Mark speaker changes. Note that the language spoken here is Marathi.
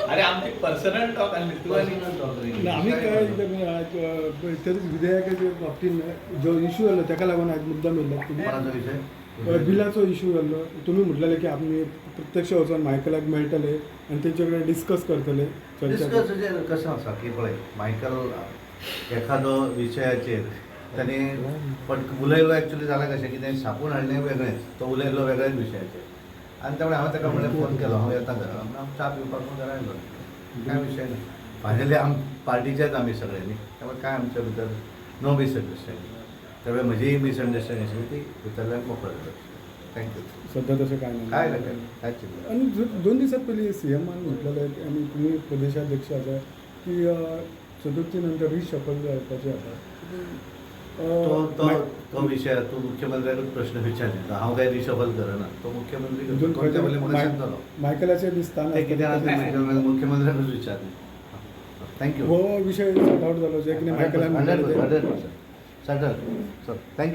Speaker 1: अरे आमचे पर्सनल टॉक आम्ही
Speaker 2: काय तरी विधेयकाच्या बाबतीत जो इश्यू आलो त्याका लागून आज मुद्दाम येयला बिलाचो इश्यू जाल्लो तुम्ही म्हटलेले की आम्ही प्रत्यक्ष वचून मायकलाक मेळटले आणि तेंचे डिस्कस करतले
Speaker 3: डिस्कस कशें आसा की पळय मायकल एखादो विशयाचेर ताणी उलयलो एक्चुली जालें कशें की ताणें छापून हाडलें वेगळेंच तो उलयलो वेगळ्याच विशयाचेर आनी त्यामुळे हांवें ताका म्हणलें फोन केलो हांव येता घरा च्या पिवपाक घरा आयलो काय विशय ना फायनली पार्टीचेच आमी सगळे न्ही त्यामुळे काय आमच्या भितर नो मिसअंडरस्टँडींग त्यामुळे म्हजी मिसअंडरस्टँडींग आशिल्ली ती भितरल्यान मोकळो जालो थँक्यू
Speaker 2: सध्या तसं काय नाही
Speaker 3: काय नाही कांयच चिंता
Speaker 2: आणि 2 दिवसात पयलीं सीएमान म्हटलेलें आणि तुम्ही प्रदेशाध्यक्ष आसा की चतुर्थी नंतर रिशफल जावपाचें आसा
Speaker 3: तो विषय तूं मुख्यमंत्र्याकूच प्रश्न विचारले हांव काय रिशफल करना तो मुख्यमंत्री
Speaker 2: मायकलाचे दिसता
Speaker 3: ते कितें मुख्यमंत्र्याकूच विचारले थँक्यू
Speaker 2: हो विषय सॉर्ट आउट जालो जे की मायकलान
Speaker 3: सेटल थँक्यू